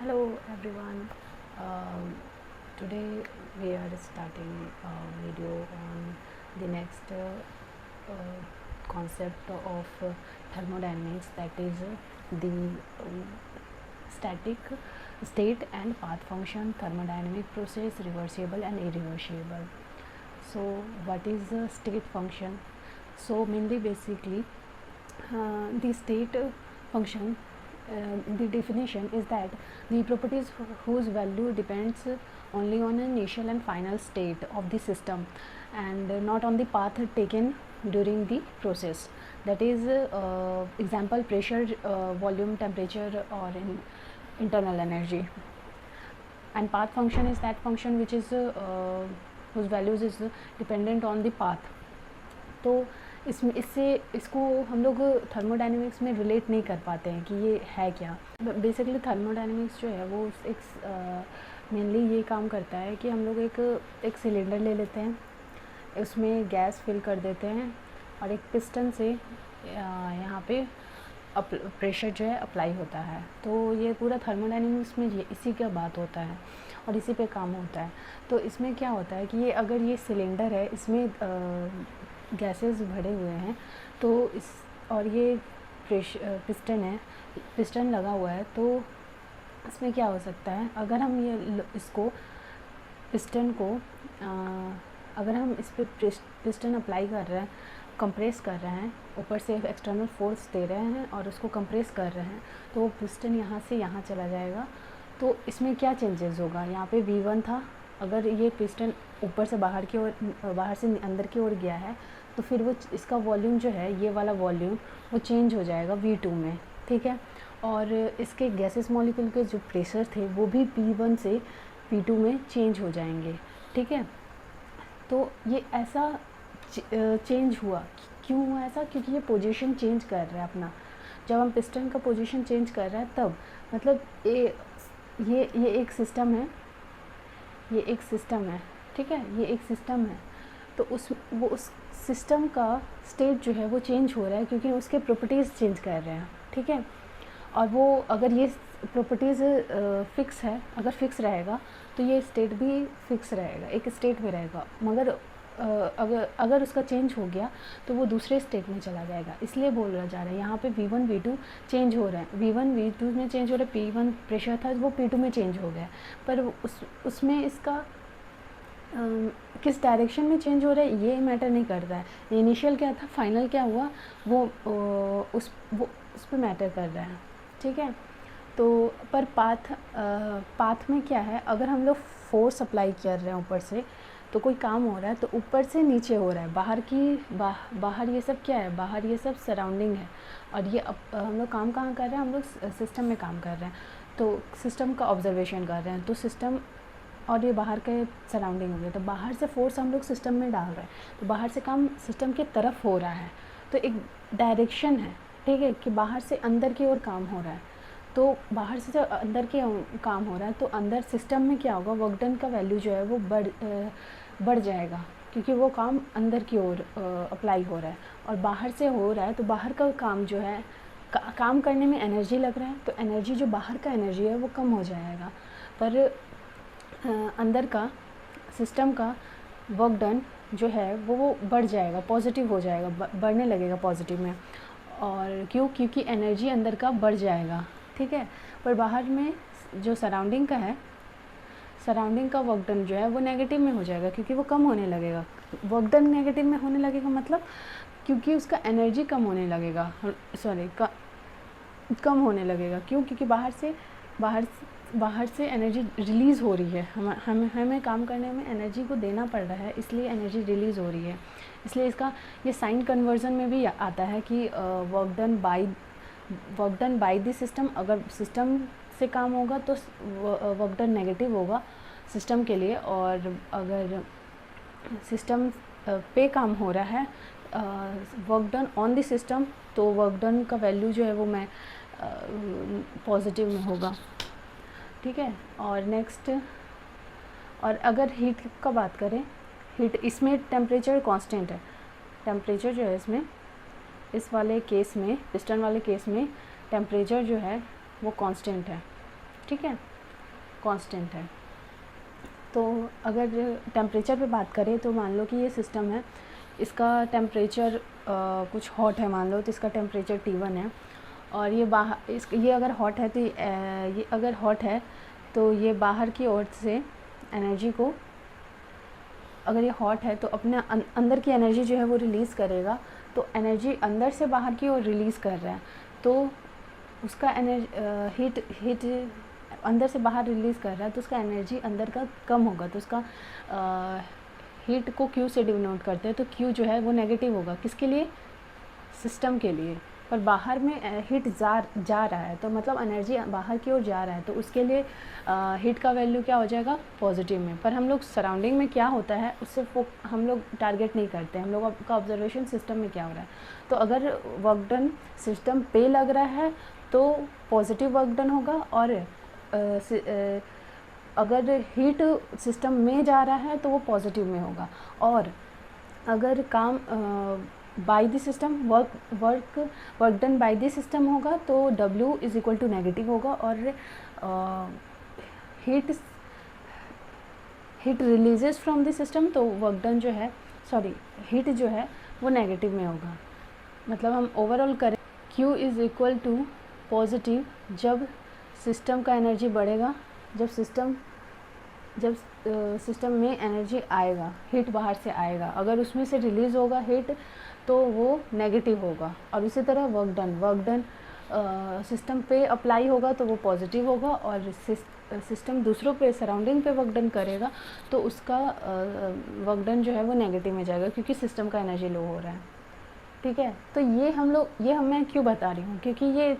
Hello everyone. Today we are starting a video on the next concept of thermodynamics, that is the static state and path function, thermodynamic process, reversible and irreversible. So what is the state function? So mainly basically the state function, the definition is that the properties whose value depends only on initial and final state of the system and not on the path taken during the process. That is example, pressure, volume, temperature, or internal energy. And path function is that function which is whose values is dependent on the path. तो इसको हम लोग thermodynamics में relate नहीं कर पाते हैं कि ये है क्या. बेसिकली थर्मोडायनेमिक्स जो है वो एक मेनली ये काम करता है कि हम लोग एक सिलेंडर ले लेते हैं, उसमें गैस फिल कर देते हैं और एक पिस्टन से यहाँ पे प्रेशर जो है अप्लाई होता है. तो ये पूरा थर्मोडायनेमिक्स में ये इसी का बात होता है और इसी पे काम होता है. तो इसमें क्या होता है कि ये अगर ये सिलेंडर है, इसमें गैसेस भरे हुए हैं, तो इस और ये पिस्टन है, पिस्टन लगा हुआ है, तो इसमें क्या हो सकता है, अगर हम ये इसको पिस्टन को अगर हम इस पे पिस्टन अप्लाई कर रहे हैं, कंप्रेस कर रहे हैं, ऊपर से एक्सटर्नल फोर्स दे रहे हैं और उसको कंप्रेस कर रहे हैं, तो वो पिस्टन यहाँ से यहाँ चला जाएगा. तो इसमें क्या चेंजेस होगा, यहाँ पे V1 था, अगर ये पिस्टन ऊपर से बाहर की ओर, बाहर से अंदर की ओर गया है, तो फिर वो इसका वॉल्यूम जो है, ये वाला वॉल्यूम वो चेंज हो जाएगा V2 में. ठीक है. और इसके गैसेस मॉलिक्यूल के जो प्रेशर थे वो भी P1 से P2 में चेंज हो जाएंगे. ठीक है. तो ये ऐसा चेंज हुआ, क्यों हुआ ऐसा? क्योंकि ये पोजीशन चेंज कर रहा है अपना. जब हम पिस्टन का पोजीशन चेंज कर रहे हैं तब, मतलब ये एक सिस्टम है, ये एक सिस्टम है. ठीक है. ये एक सिस्टम है, तो उस सिस्टम का स्टेट जो है वो चेंज हो रहा है क्योंकि उसके प्रॉपर्टीज़ चेंज कर रहे हैं. ठीक है. और वो अगर ये प्रॉपर्टीज़ फिक्स है, अगर फिक्स रहेगा तो ये स्टेट भी फिक्स रहेगा, एक स्टेट में रहेगा. मगर अगर उसका चेंज हो गया तो वो दूसरे स्टेट में चला जाएगा. इसलिए बोला जा रहा है यहाँ पे V1 V2 चेंज हो रहा है. V1 V2 में चेंज हो रहा है, P1 प्रेशर था वो P2 में चेंज हो गया. पर उसमें इसका किस डायरेक्शन में चेंज हो रहा है ये मैटर नहीं करता है. इनिशियल क्या था, फाइनल क्या हुआ, वो उस पर मैटर कर रहा है. ठीक है. तो पर पाथ में क्या है, अगर हम लोग फोर्स अप्लाई कर रहे हैं ऊपर से, तो कोई काम हो रहा है तो ऊपर से नीचे हो रहा है. बाहर ये सब क्या है, बाहर ये सब सराउंडिंग है. और ये हम लोग काम कहाँ कर रहे हैं, हम लोग सिस्टम में काम कर रहे हैं, तो सिस्टम का ऑब्जर्वेशन कर रहे हैं. तो सिस्टम और ये बाहर के सराउंडिंग हो गया, तो बाहर से फोर्स हम लोग सिस्टम में डाल रहे हैं, तो बाहर से काम सिस्टम की तरफ हो रहा है. तो एक डायरेक्शन है. ठीक है. कि बाहर से अंदर की ओर काम हो रहा है. तो बाहर से जब अंदर के काम हो रहा है तो अंदर सिस्टम में क्या होगा, वर्क डन का वैल्यू जो है वो बढ़ जाएगा, क्योंकि वो काम अंदर की ओर अप्लाई हो रहा है. और बाहर से हो रहा है तो बाहर का काम जो है, काम करने में एनर्जी लग रहा है, तो एनर्जी जो बाहर का एनर्जी है वो कम हो जाएगा. पर अंदर का सिस्टम का वर्क डन जो है वो बढ़ जाएगा, पॉजिटिव हो जाएगा, बढ़ने लगेगा पॉजिटिव में. और क्योंकि एनर्जी अंदर का बढ़ जाएगा. ठीक है. पर बाहर में जो सराउंडिंग का है, सराउंडिंग का वर्क डन जो है वो नेगेटिव में हो जाएगा, क्योंकि वो कम होने लगेगा. वर्क डन नेगेटिव में होने लगेगा मतलब क्योंकि उसका एनर्जी कम होने लगेगा, कम होने लगेगा. क्यों? क्योंकि बाहर से एनर्जी रिलीज़ हो रही है. हमें काम करने में एनर्जी को देना पड़ रहा है, इसलिए एनर्जी रिलीज़ हो रही है. इसलिए इसका ये साइन कन्वर्जन में भी आता है कि work done by the system. अगर सिस्टम से काम होगा तो वर्क डन नेगेटिव होगा सिस्टम के लिए, और अगर सिस्टम पे काम हो रहा है, work done on the system, तो वर्क डन का वैल्यू जो है वो मैं पॉजिटिव में होगा. ठीक है. और नेक्स्ट, और अगर हीट का बात करें, हीट इसमें टेम्परेचर कांस्टेंट है. टेम्परेचर जो है इसमें, इस वाले केस में, पिस्टन वाले केस में टेम्परेचर जो है वो कांस्टेंट है. ठीक है. कांस्टेंट है। तो अगर टेम्परेचर पे बात करें तो मान लो कि ये सिस्टम है, इसका टेम्परेचर कुछ हॉट है मान लो, तो इसका टेम्परेचर T1 है, और ये बाहर ये अगर हॉट है तो ये अगर हॉट है तो ये बाहर की ओर से एनर्जी को, अगर ये हॉट है तो अपने अंदर की एनर्जी जो है वो रिलीज़ करेगा। तो एनर्जी अंदर से बाहर की ओर रिलीज़ कर रहा है, तो उसका हीट अंदर से बाहर रिलीज़ कर रहा है, तो उसका एनर्जी अंदर का कम होगा, तो उसका हीट को Q से डिनोट करते हैं, तो Q जो है वो नेगेटिव होगा। किसके लिए? सिस्टम के लिए। पर बाहर में हीट जा रहा है, तो मतलब एनर्जी बाहर की ओर जा रहा है, तो उसके लिए हीट का वैल्यू क्या हो जाएगा? पॉजिटिव में। पर हम लोग सराउंडिंग में क्या होता है उससे हम लोग टारगेट नहीं करते, हम लोग का ऑब्जर्वेशन सिस्टम में क्या हो रहा है। तो अगर वर्क डन सिस्टम पे लग रहा है तो पॉजिटिव वर्क डन होगा, और अगर हीट सिस्टम में जा रहा है तो वो पॉजिटिव में होगा। और अगर काम by the system work done by the system होगा तो W is equal to negative होगा, और heat releases from the system, तो वर्क डन जो है हीट जो है वो नेगेटिव में होगा। मतलब हम ओवरऑल करें, Q is equal to positive जब सिस्टम का एनर्जी बढ़ेगा, जब सिस्टम में एनर्जी आएगा, हीट बाहर से आएगा, अगर उसमें से रिलीज़ होगा हीट तो वो नेगेटिव होगा। और इसी तरह वर्क डन सिस्टम पे अप्लाई होगा तो वो पॉजिटिव होगा, और सिस्टम दूसरों पे सराउंडिंग पे वर्क डन करेगा तो उसका वर्क डन जो है वो नेगेटिव में जाएगा, क्योंकि सिस्टम का एनर्जी लो हो रहा है। ठीक है, तो ये मैं क्यों बता रही हूँ, क्योंकि ये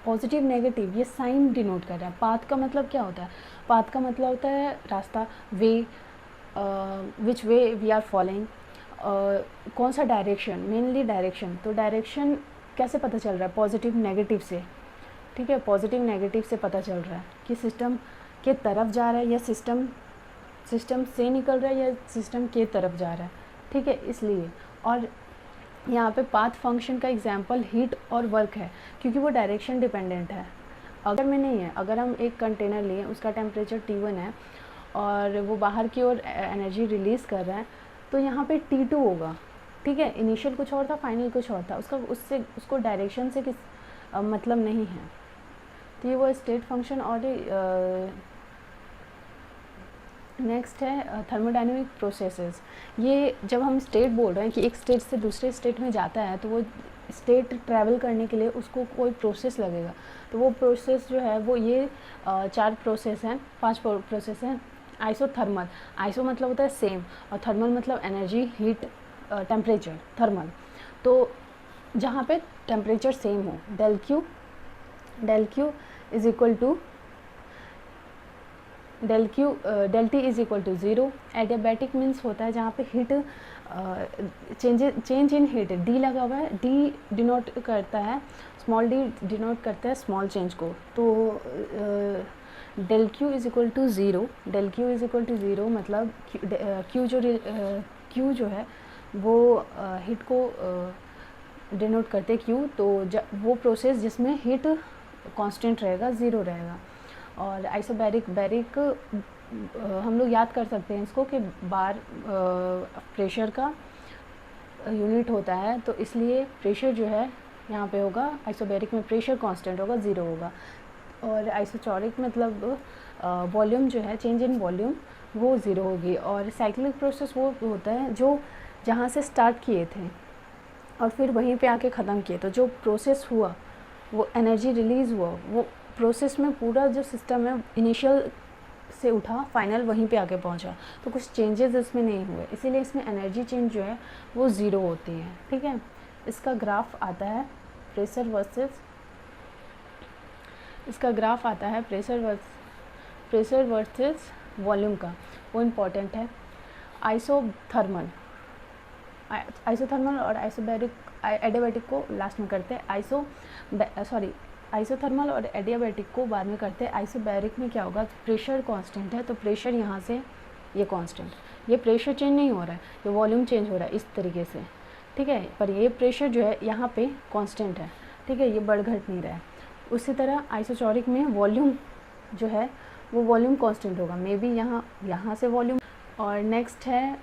पॉजिटिव नेगेटिव ये साइन डिनोट कर रहा है। पाथ का मतलब क्या होता है? पाथ का मतलब होता है रास्ता, वे, विच वे वी आर फॉलोइंग, कौन सा डायरेक्शन, मेनली डायरेक्शन। तो डायरेक्शन कैसे पता चल रहा है? पॉजिटिव नेगेटिव से। ठीक है, पॉजिटिव नेगेटिव से पता चल रहा है कि सिस्टम के तरफ जा रहा है या सिस्टम से निकल रहा है या सिस्टम के तरफ जा रहा है। ठीक है, इसलिए। और यहाँ पे पाथ फंक्शन का एग्जांपल हीट और वर्क है, क्योंकि वो डायरेक्शन डिपेंडेंट है। अगर में नहीं है, अगर हम एक कंटेनर लिए, उसका टेम्परेचर T1 है और वो बाहर की ओर एनर्जी रिलीज़ कर रहा है, तो यहाँ पे T2 होगा। ठीक है, इनिशियल कुछ और था, फाइनल कुछ और था, उसको डायरेक्शन से मतलब नहीं है। तो ये वो स्टेट फंक्शन। और नेक्स्ट है थर्मोडायनेमिक प्रोसेसेस। ये जब हम स्टेट बोल रहे हैं कि एक स्टेट से दूसरे स्टेट में जाता है, तो वो स्टेट ट्रैवल करने के लिए उसको कोई प्रोसेस लगेगा। तो वो प्रोसेस जो है वो ये 4 प्रोसेस हैं, 5 प्रोसेस हैं। आइसोथर्मल, आइसो मतलब होता है सेम, और थर्मल मतलब एनर्जी, हीट, टेम्परेचर, थर्मल। तो जहाँ पे टेम्परेचर सेम हो, del Q is equal to del T is equal to 0। Adiabatic means होता है जहाँ पे heat change in heat, D लगा हुआ है, डी डिनोट करता है, स्मॉल डी डिनोट करता है स्मॉल चेंज को। तो del Q is equal to 0, del Q is equal to 0 मतलब क्यू जो है वो हीट को डिनोट करते क्यू। तो वो प्रोसेस जिसमें हीट कांस्टेंट रहेगा, 0 रहेगा। और आइसोबैरिक हम लोग याद कर सकते हैं इसको कि बार प्रेशर का यूनिट होता है, तो इसलिए प्रेशर जो है यहाँ पे होगा, आइसोबैरिक में प्रेशर कांस्टेंट होगा, 0 होगा। और आइसोचॉरिक मतलब वॉल्यूम जो है, चेंज इन वॉल्यूम, वो 0 होगी। और साइक्लिक प्रोसेस वो होता है जो जहाँ से स्टार्ट किए थे और फिर वहीं पे आके ख़त्म किए, तो जो प्रोसेस हुआ, वो एनर्जी रिलीज़ हुआ, वो प्रोसेस में पूरा जो सिस्टम है इनिशियल से उठा, फाइनल वहीं पे आके पहुंचा, तो कुछ चेंजेस इसमें नहीं हुए, इसीलिए इसमें एनर्जी चेंज जो है वो 0 होती है। ठीक है, इसका ग्राफ आता है प्रेशर वर्सेस वॉल्यूम का, वो इम्पॉर्टेंट है। आइसोथर्मल और एडियाबैटिक को लास्ट में करते हैं। आइसोथर्मल और एडियाबैटिक को बाद में करते हैं। आइसोबैरिक में क्या होगा, प्रेशर कांस्टेंट है, तो प्रेशर यहाँ से ये कांस्टेंट, ये प्रेशर चेंज नहीं हो रहा है, ये वॉल्यूम चेंज हो रहा है इस तरीके से। ठीक है, पर ये प्रेशर जो है यहाँ पे कांस्टेंट है। ठीक है, ये बढ़ घट नहीं रहा है। उसी तरह आइसोचॉरिक में वॉल्यूम जो है वो वॉल्यूम कांस्टेंट होगा, मे बी यहाँ से वॉल्यूम। और नेक्स्ट है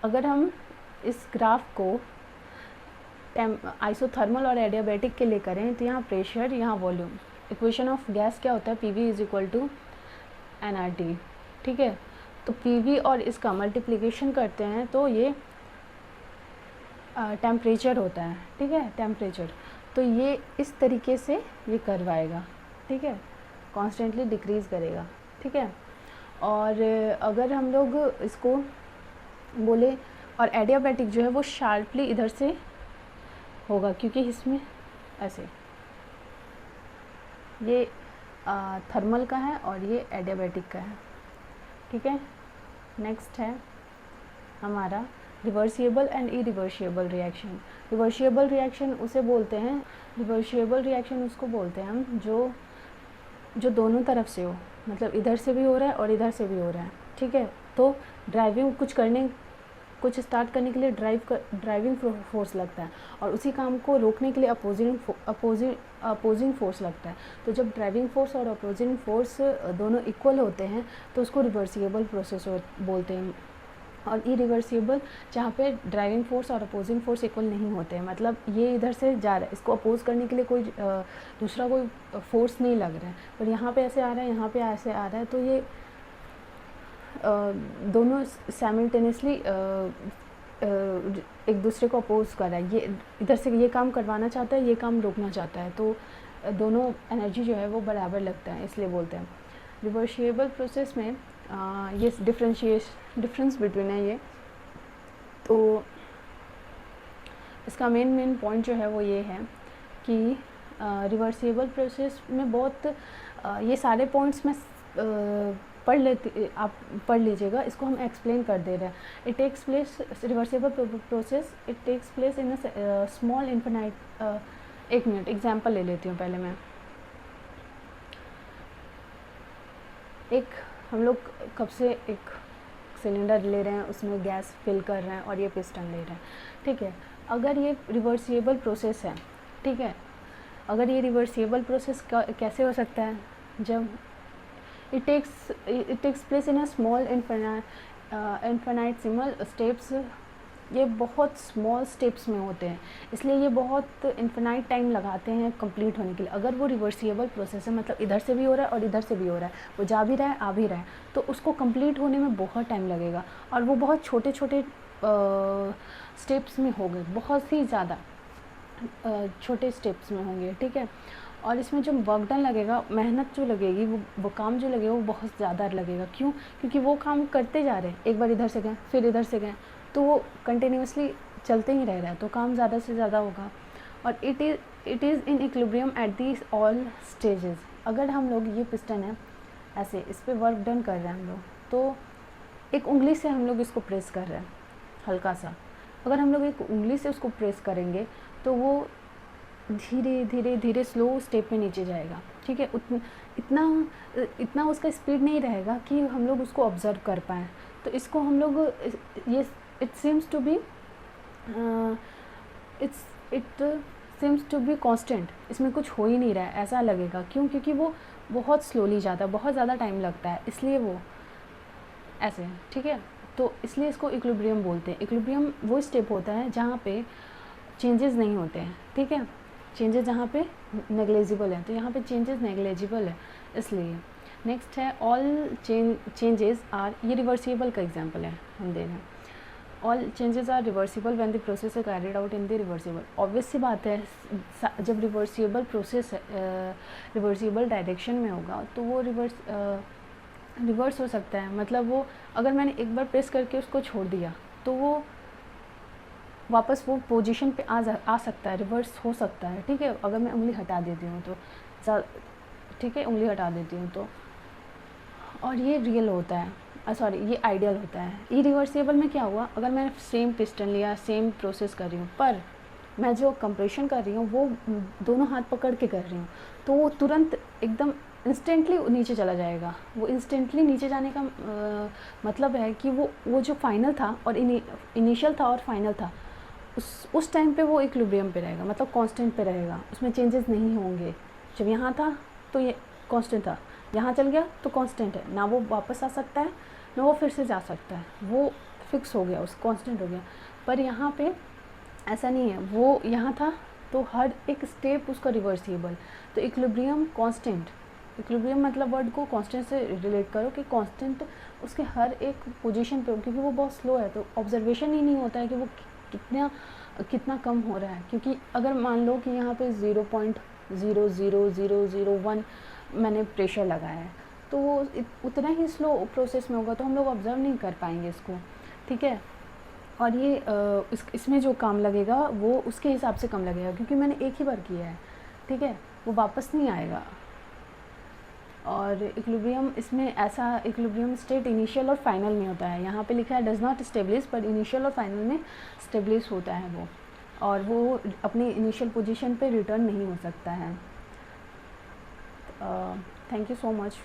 अगर हम इस ग्राफ को आइसोथर्मल और एडियाबैटिक के लिए करें तो यहाँ प्रेशर, यहाँ वॉल्यूम। इक्वेशन ऑफ गैस क्या होता है, PV is equal to nRT, ठीक है। तो PV और इसका मल्टीप्लिकेशन करते हैं तो ये टेम्परेचर होता है, ठीक है, टेम्परेचर। तो ये इस तरीके से ये कर्व आएगा, ठीक है, कॉन्स्टेंटली डिक्रीज़ करेगा, ठीक है। और अगर हम लोग इसको बोले, और एडियाबैटिक जो है वो शार्पली इधर से होगा, क्योंकि इसमें ऐसे ये थर्मल का है और ये एडियाबैटिक का है, ठीक है। नेक्स्ट है हमारा reversible and irreversible reaction. Reversible reaction उसे बोलते हैं, रिवर्सिबल रिएक्शन उसको बोलते हैं हम जो दोनों तरफ से हो, मतलब इधर से भी हो रहा है और इधर से भी हो रहा है, ठीक है। तो ड्राइविंग कुछ स्टार्ट करने के लिए ड्राइविंग फोर्स लगता है, और उसी काम को रोकने के लिए अपोजिंग फोर्स लगता है। तो जब ड्राइविंग फोर्स और अपोजिंग फोर्स दोनों इक्वल होते हैं तो उसको रिवर्सिबल प्रोसेस बोलते हैं। और इरिवर्सिबल जहाँ पे ड्राइविंग फोर्स और अपोजिंग फोर्स इक्वल नहीं होते हैं, मतलब ये इधर से जा रहा है, इसको अपोज करने के लिए कोई दूसरा कोई फोर्स नहीं लग रहा है, पर यहाँ पे ऐसे आ रहा है, यहाँ पे ऐसे आ रहा है, तो ये दोनों साइमल्टेनियसली एक दूसरे को अपोज कर रहा है। ये इधर से ये काम करवाना चाहता है, ये काम रोकना चाहता है, तो दोनों एनर्जी जो है वो बराबर लगता है, इसलिए बोलते हैं। रिवर्सिबल प्रोसेस में ये डिफरेंस बिटवीन है ये। तो इसका मेन पॉइंट जो है वो ये है कि रिवर्सिबल प्रोसेस में बहुत ये सारे पॉइंट्स में आप पढ़ लीजिएगा, इसको हम एक्सप्लेन कर दे रहे हैं। It takes place, reversible process it takes place in a small infinite. एक मिनट एग्जांपल ले लेती हूँ पहले मैं। हम लोग कब से एक सिलेंडर ले रहे हैं, उसमें गैस फिल कर रहे हैं और ये पिस्टन ले रहे हैं, ठीक है। अगर ये रिवर्सिबल प्रोसेस है, ठीक है, अगर ये रिवर्सिबल प्रोसेस कैसे हो सकता है, जब it takes place in a small infinitesimal steps। ये बहुत स्मॉल स्टेप्स में होते हैं, इसलिए ये बहुत इन्फिनाइट टाइम लगाते हैं कंप्लीट होने के लिए। अगर वो रिवर्सिबल प्रोसेस है, मतलब इधर से भी हो रहा है और इधर से भी हो रहा है, वो जा भी रहा है आ भी रहा है, तो उसको कंप्लीट होने में बहुत टाइम लगेगा, और वो बहुत छोटे छोटे स्टेप्स में होंगे, बहुत ही ज़्यादा छोटे स्टेप्स में होंगे, ठीक है। और इसमें जो वर्क डन लगेगा, मेहनत जो लगेगी, वो काम जो लगेगा वो बहुत ज़्यादा लगेगा। क्यों? क्योंकि वो काम करते जा रहे हैं, एक बार इधर से गए फिर इधर से गए, तो वो कंटिन्यूसली चलते ही रह रहा है, तो काम ज़्यादा से ज़्यादा होगा। और it is in equilibrium at these all stages. अगर हम लोग ये पिस्टन है ऐसे, इस पर वर्क डन कर रहे हैं हम लोग, तो एक उंगली से हम लोग इसको प्रेस कर रहे हैं हल्का सा। अगर हम लोग एक उंगली से उसको प्रेस करेंगे तो वो धीरे धीरे धीरे स्लो स्टेप में नीचे जाएगा, ठीक है। इतना उसका स्पीड नहीं रहेगा कि हम लोग उसको ऑब्ज़र्व कर पाएँ। तो इसको हम लोग ये it seems to be constant, इसमें कुछ हो ही नहीं रहा है ऐसा लगेगा। क्यों? क्योंकि वो बहुत स्लोली जाता है, बहुत ज़्यादा टाइम लगता है, इसलिए वो ऐसे, ठीक है। तो इसलिए इसको इक्विलिब्रियम बोलते हैं। इक्विलिब्रियम वो स्टेप होता है जहाँ पे चेंजेस नहीं होते हैं, ठीक है। चेंजेस जहाँ पे नेग्लेजिबल है, तो यहाँ पे चेंजेस नेग्लेजिबल है, इसलिए। नेक्स्ट है ऑल चेंजेस आर, ये रिवर्सिबल का एग्जांपल है हम दे रहे हैं। All changes are reversible when the process है carried out in the reversible. Obvious सी बात है, जब रिवर्सिबल प्रोसेस रिवर्सिबल डायरेक्शन में होगा तो वो रिवर्स हो सकता है। मतलब वो अगर मैंने एक बार प्रेस करके उसको छोड़ दिया तो वो वापस वो पोजीशन पे आ सकता है, रिवर्स हो सकता है, ठीक है। अगर मैं उंगली हटा देती हूँ तो, ठीक है, उंगली हटा देती हूँ तो, और ये रियल होता है, सॉरी ये आइडियल होता है। इरिवर्सिबल में क्या हुआ, अगर मैं सेम पिस्टन लिया, सेम प्रोसेस कर रही हूँ, पर मैं जो कंप्रेशन कर रही हूँ वो दोनों हाथ पकड़ के कर रही हूँ, तो वो तुरंत एकदम इंस्टेंटली नीचे चला जाएगा। वो इंस्टेंटली नीचे जाने का मतलब है कि वो जो फाइनल था और इनिशियल था और फाइनल था, उस टाइम पे वो इक्विलिब्रियम पे रहेगा, मतलब कांस्टेंट पे रहेगा, उसमें चेंजेस नहीं होंगे। जब यहाँ था तो ये कांस्टेंट था, यहाँ चल गया तो कांस्टेंट है, ना वो वापस आ सकता है ना वो फिर से जा सकता है, वो फिक्स हो गया, उस कांस्टेंट हो गया। पर यहाँ पे ऐसा नहीं है, वो यहाँ था तो हर एक स्टेप उसका रिवर्सिबल। तो इक्विलिब्रियम कांस्टेंट, इक्विलिब्रियम मतलब वर्ड को कांस्टेंट से रिलेट करो कि कांस्टेंट उसके हर एक पोजीशन पे हो, क्योंकि वो बहुत स्लो है तो ऑब्जर्वेशन ही नहीं होता है कि वो कितना कितना कम हो रहा है। क्योंकि अगर मान लो कि यहाँ पे 0.00001 मैंने प्रेशर लगाया है तो वो उतना ही स्लो प्रोसेस में होगा, तो हम लोग ऑब्ज़र्व नहीं कर पाएंगे इसको, ठीक है। और ये इसमें जो काम लगेगा वो उसके हिसाब से कम लगेगा, क्योंकि मैंने एक ही बार किया है, ठीक है, वो वापस नहीं आएगा। और इक्विलिब्रियम, इसमें ऐसा इक्विलिब्रियम स्टेट इनिशियल और फाइनल में होता है। यहाँ पे लिखा है डज नॉट स्टेब्लिश, पर इनिशियल और फाइनल में स्टेब्लिश होता है वो, और वो अपनी इनिशियल पोजीशन पे रिटर्न नहीं हो सकता है। Thank you so much.